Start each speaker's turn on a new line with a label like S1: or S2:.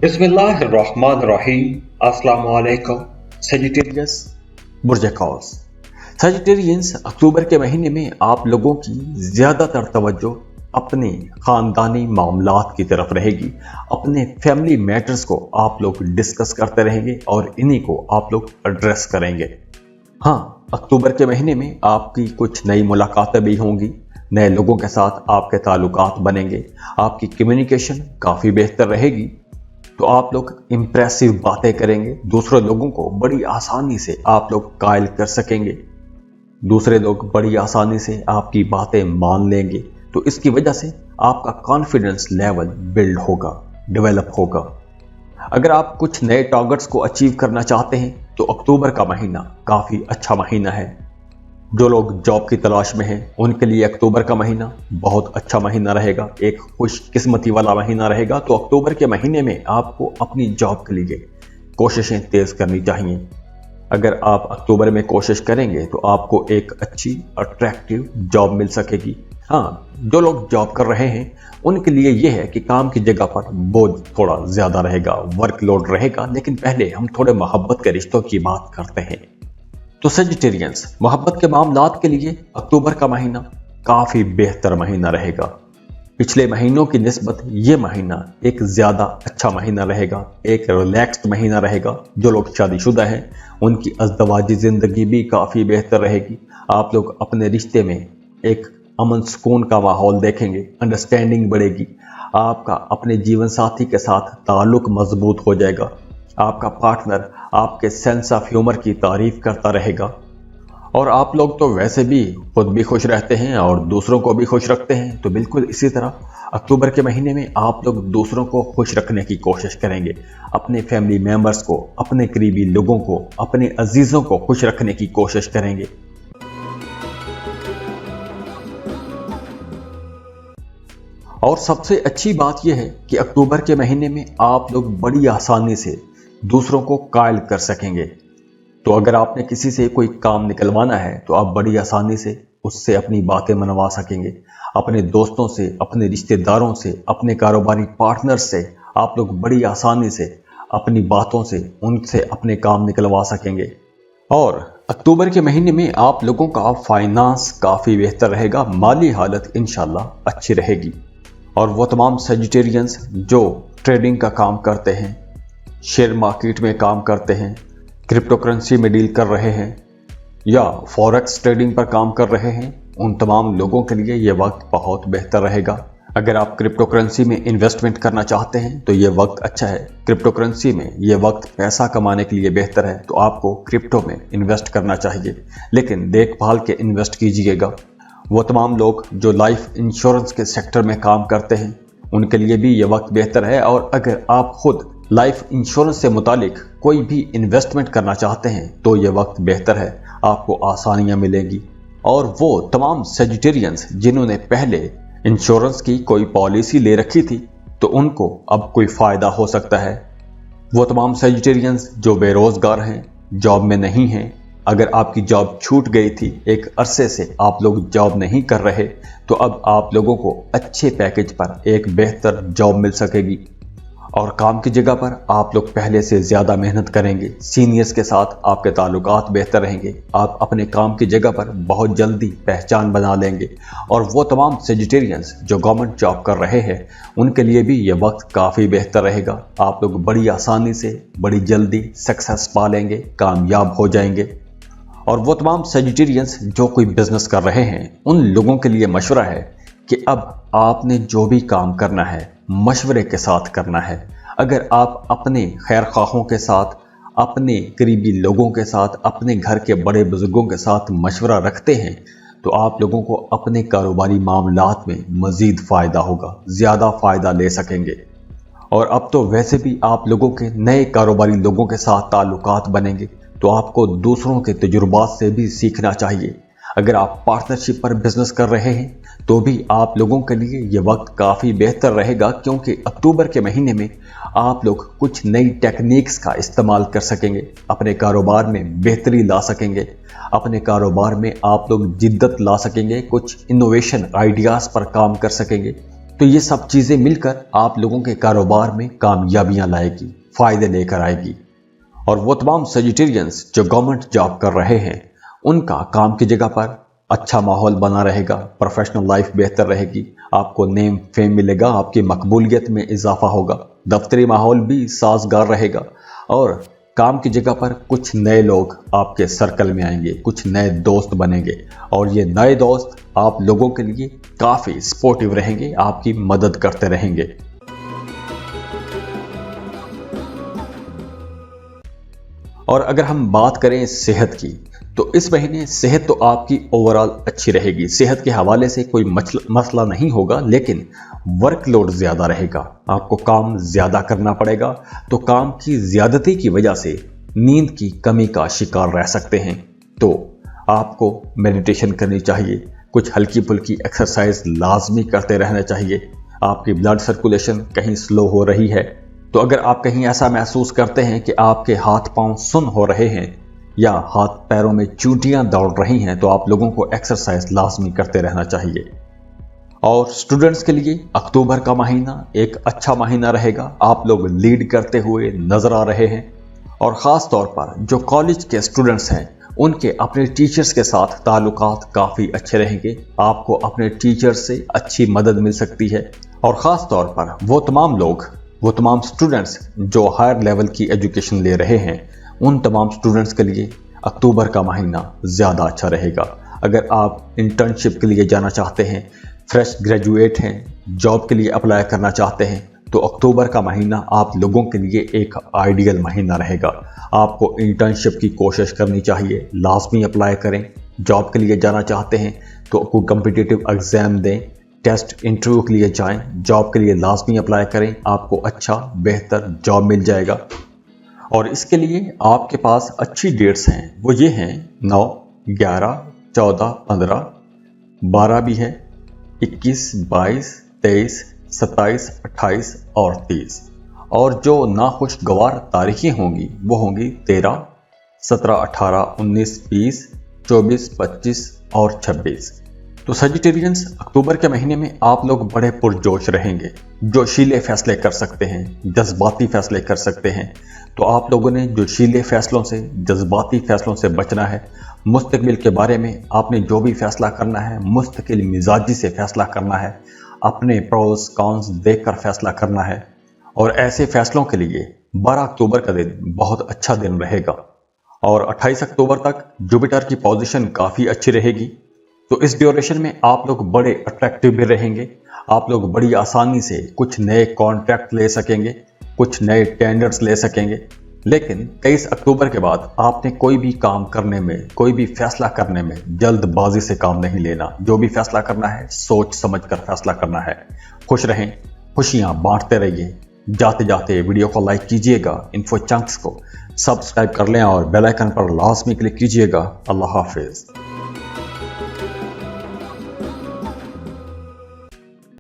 S1: बिस्मिल्लाहिर्रहमानिर्रहीम। अस्सलाम वालेकुम। सेजिटेरियस बुर्ज-ए-कौस। सेजिटेरियंस, अक्टूबर के महीने में आप लोगों की ज़्यादातर तवज्जो अपने ख़ानदानी मामलात की तरफ रहेगी। अपने फैमिली मैटर्स को आप लोग डिस्कस करते रहेंगे और इन्हीं को आप लोग एड्रेस करेंगे। हाँ, अक्टूबर के महीने में आपकी कुछ नई मुलाकातें भी होंगी, नए लोगों के साथ आपके ताल्लुकात बनेंगे, आपकी कम्युनिकेशन काफ़ी बेहतर रहेगी। तो आप लोग इम्प्रेसिव बातें करेंगे, दूसरे लोगों को बड़ी आसानी से आप लोग कायल कर सकेंगे, दूसरे लोग बड़ी आसानी से आपकी बातें मान लेंगे। तो इसकी वजह से आपका कॉन्फिडेंस लेवल बिल्ड होगा, डेवलप होगा। अगर आप कुछ नए टारगेट्स को अचीव करना चाहते हैं तो अक्टूबर का महीना काफ़ी अच्छा महीना है। जो लोग जॉब की तलाश में हैं उनके लिए अक्टूबर का महीना बहुत अच्छा महीना रहेगा, एक खुशकिस्मती वाला महीना रहेगा। तो अक्टूबर के महीने में आपको अपनी जॉब के लिए कोशिशें तेज़ करनी चाहिए। अगर आप अक्टूबर में कोशिश करेंगे तो आपको एक अच्छी अट्रैक्टिव जॉब मिल सकेगी। हाँ, जो लोग जॉब कर रहे हैं उनके लिए यह है कि काम की जगह पर बोझ थोड़ा ज़्यादा रहेगा, वर्कलोड रहेगा। लेकिन पहले हम थोड़े मोहब्बत के रिश्तों की बात करते हैं। तो सेजिटेरियंस, मोहब्बत के मामलात के लिए अक्टूबर का महीना काफ़ी बेहतर महीना रहेगा। पिछले महीनों की निस्बत ये महीना एक ज़्यादा अच्छा महीना रहेगा, एक रिलैक्स्ड महीना रहेगा। जो लोग शादीशुदा हैं उनकी अज़दवाजी ज़िंदगी भी काफ़ी बेहतर रहेगी। आप लोग अपने रिश्ते में एक अमन सुकून का माहौल देखेंगे, अंडरस्टैंडिंग बढ़ेगी, आपका अपने जीवन साथी के साथ ताल्लुक मजबूत हो जाएगा, आपका पार्टनर आपके सेंस ऑफ ह्यूमर की तारीफ करता रहेगा। और आप लोग तो वैसे भी खुद भी खुश रहते हैं और दूसरों को भी खुश रखते हैं। तो बिल्कुल इसी तरह अक्टूबर के महीने में आप लोग दूसरों को खुश रखने की कोशिश करेंगे, अपने फैमिली मेंबर्स को, अपने करीबी लोगों को, अपने अजीज़ों को खुश रखने की कोशिश करेंगे। और सबसे अच्छी बात यह है कि अक्टूबर के महीने में आप लोग बड़ी आसानी से दूसरों को कायल कर सकेंगे। तो अगर आपने किसी से कोई काम निकलवाना है तो आप बड़ी आसानी से उससे अपनी बातें मनवा सकेंगे। अपने दोस्तों से, अपने रिश्तेदारों से, अपने कारोबारी पार्टनर से आप लोग बड़ी आसानी से अपनी बातों से उनसे अपने काम निकलवा सकेंगे। और अक्टूबर के महीने में आप लोगों का फाइनेंस काफ़ी बेहतर रहेगा, माली हालत इंशाल्लाह अच्छी रहेगी। और वो तमाम सेजिटेरियंस जो ट्रेडिंग का काम करते हैं, शेयर मार्केट में काम करते हैं, क्रिप्टो करेंसी में डील कर रहे हैं या फॉरेक्स ट्रेडिंग पर काम कर रहे हैं, उन तमाम लोगों के लिए ये वक्त बहुत बेहतर रहेगा। अगर आप क्रिप्टो करेंसी में इन्वेस्टमेंट करना चाहते हैं तो ये वक्त अच्छा है। क्रिप्टो करेंसी में ये वक्त पैसा कमाने के लिए बेहतर है, तो आपको क्रिप्टो में इन्वेस्ट करना चाहिए, लेकिन देखभाल के इन्वेस्ट कीजिएगा। वो तमाम लोग जो लाइफ इंश्योरेंस के सेक्टर में काम करते हैं उनके लिए भी ये वक्त बेहतर है। और अगर आप खुद लाइफ इंश्योरेंस से मुतालिक कोई भी इन्वेस्टमेंट करना चाहते हैं तो ये वक्त बेहतर है, आपको आसानियां मिलेंगी। और वो तमाम सेजिटेरियंस जिन्होंने पहले इंश्योरेंस की कोई पॉलिसी ले रखी थी तो उनको अब कोई फ़ायदा हो सकता है। वो तमाम सेजिटेरियंस जो बेरोज़गार हैं, जॉब में नहीं हैं, अगर आपकी जॉब छूट गई थी, एक अरसे से आप लोग जॉब नहीं कर रहे, तो अब आप लोगों को अच्छे पैकेज पर एक बेहतर जॉब मिल सकेगी। और काम की जगह पर आप लोग पहले से ज़्यादा मेहनत करेंगे, सीनियर्स के साथ आपके ताल्लुकात बेहतर रहेंगे, आप अपने काम की जगह पर बहुत जल्दी पहचान बना लेंगे। और वो तमाम सेजिटेरियंस जो गवर्नमेंट जॉब कर रहे हैं उनके लिए भी ये वक्त काफ़ी बेहतर रहेगा। आप लोग बड़ी आसानी से, बड़ी जल्दी सक्सेस पा लेंगे, कामयाब हो जाएंगे। और वो तमाम सेजिटेरियंस जो कोई बिजनेस कर रहे हैं उन लोगों के लिए मशवरा है कि अब आपने जो भी काम करना है मशवरे के साथ करना है। अगर आप अपने खैर ख्वाहों के साथ, अपने करीबी लोगों के साथ, अपने घर के बड़े बुजुर्गों के साथ मशवरा रखते हैं तो आप लोगों को अपने कारोबारी मामलात में मज़ीद फ़ायदा होगा, ज़्यादा फ़ायदा ले सकेंगे। और अब तो वैसे भी आप लोगों के नए कारोबारी लोगों के साथ ताल्लुकात बनेंगे, तो आपको दूसरों के तजुर्बात से भी सीखना चाहिए। अगर आप पार्टनरशिप पर बिजनेस कर रहे हैं तो भी आप लोगों के लिए ये वक्त काफ़ी बेहतर रहेगा, क्योंकि अक्टूबर के महीने में आप लोग कुछ नई टेक्निक्स का इस्तेमाल कर सकेंगे, अपने कारोबार में बेहतरी ला सकेंगे, अपने कारोबार में आप लोग जिद्दत ला सकेंगे, कुछ इनोवेशन आइडियाज़ पर काम कर सकेंगे। तो ये सब चीजें मिलकर आप लोगों के कारोबार में कामयाबियां लाएगी, फायदे लेकर आएगी। और वो तमाम सजिटेरियंस जो गवर्नमेंट जॉब कर रहे हैं, उनका काम की जगह पर अच्छा माहौल बना रहेगा, प्रोफेशनल लाइफ बेहतर रहेगी, आपको नेम फेम मिलेगा, आपकी मकबूलियत में इजाफा होगा, दफ्तरी माहौल भी साजगार रहेगा और काम की जगह पर कुछ नए लोग आपके सर्कल में आएंगे, कुछ नए दोस्त बनेंगे और ये नए दोस्त आप लोगों के लिए काफी सपोर्टिव रहेंगे, आपकी मदद करते रहेंगे। और अगर हम बात करें सेहत की, तो इस महीने सेहत तो आपकी ओवरऑल अच्छी रहेगी, सेहत के हवाले से कोई मसला नहीं होगा, लेकिन वर्कलोड ज्यादा रहेगा, आपको काम ज्यादा करना पड़ेगा, तो काम की ज्यादती की वजह से नींद की कमी का शिकार रह सकते हैं। तो आपको मेडिटेशन करनी चाहिए, कुछ हल्की फुल्की एक्सरसाइज लाजमी करते रहना चाहिए। आपकी ब्लड सर्कुलेशन कहीं स्लो हो रही है, तो अगर आप कहीं ऐसा महसूस करते हैं कि आपके हाथ पांव सुन्न हो रहे हैं या हाथ पैरों में चूंटियां दौड़ रही हैं, तो आप लोगों को एक्सरसाइज लाजमी करते रहना चाहिए। और स्टूडेंट्स के लिए अक्टूबर का महीना एक अच्छा महीना रहेगा, आप लोग लीड करते हुए नजर आ रहे हैं। और ख़ास तौर पर जो कॉलेज के स्टूडेंट्स हैं, उनके अपने टीचर्स के साथ ताल्लुकात काफ़ी अच्छे रहेंगे, आपको अपने टीचर्स से अच्छी मदद मिल सकती है। और ख़ास तौर पर वो तमाम स्टूडेंट्स जो हायर लेवल की एजुकेशन ले रहे हैं, उन तमाम स्टूडेंट्स के लिए अक्टूबर का महीना ज़्यादा अच्छा रहेगा। अगर आप इंटर्नशिप के लिए जाना चाहते हैं, फ्रेश ग्रेजुएट हैं, जॉब के लिए अप्लाई करना चाहते हैं, तो अक्टूबर का महीना आप लोगों के लिए एक आइडियल महीना रहेगा। आपको इंटर्नशिप की कोशिश करनी चाहिए, लाजमी अप्लाई करें। जॉब के लिए जाना चाहते हैं तो कोई कम्पिटिटिव एग्ज़ाम दें, टेस्ट इंटरव्यू के लिए जाएं, जॉब के लिए लाजमी अप्लाई करें, आपको अच्छा बेहतर जॉब मिल जाएगा। और इसके लिए आपके पास अच्छी डेट्स हैं, वो ये हैं 9, 11, 14, 15, 12 भी है, 21, 22, 23, 27, 28 और 30। और जो नाखुशगवार तारीखें होंगी वो होंगी 13, 17, 18, 19, 20, 24, 25 और 26। तो सजिटेरियंस, अक्टूबर के महीने में आप लोग बड़े पुरजोश रहेंगे, जोशीले फैसले कर सकते हैं, जज्बाती फैसले कर सकते हैं। तो आप लोगों ने जोशीले फैसलों से, जज्बाती फैसलों से बचना है। मुस्तकबिल के बारे में आपने जो भी फैसला करना है, मुस्तकिल मिजाजी से फैसला करना है, अपने प्रोस कॉन्स देखकर फैसला करना है। और ऐसे फैसलों के लिए 12 अक्टूबर का दिन बहुत अच्छा दिन रहेगा। और 28 अक्टूबर तक जुपिटर की पोजीशन काफ़ी अच्छी रहेगी। तो इस ड्यूरेशन में आप लोग बड़े अट्रैक्टिव भी रहेंगे, आप लोग बड़ी आसानी से कुछ नए कॉन्ट्रैक्ट ले सकेंगे, कुछ नए टेंडर्स ले सकेंगे। लेकिन 23 अक्टूबर के बाद आपने कोई भी काम करने में, कोई भी फैसला करने में जल्दबाजी से काम नहीं लेना। जो भी फैसला करना है सोच समझ कर फैसला करना है। खुश रहें, खुशियां बांटते रहिए। जाते जाते वीडियो को लाइक कीजिएगा, इन्फो चंक्स को सब्सक्राइब कर लें और बेल आइकन पर लाजमी क्लिक कीजिएगा। अल्लाह हाफिज।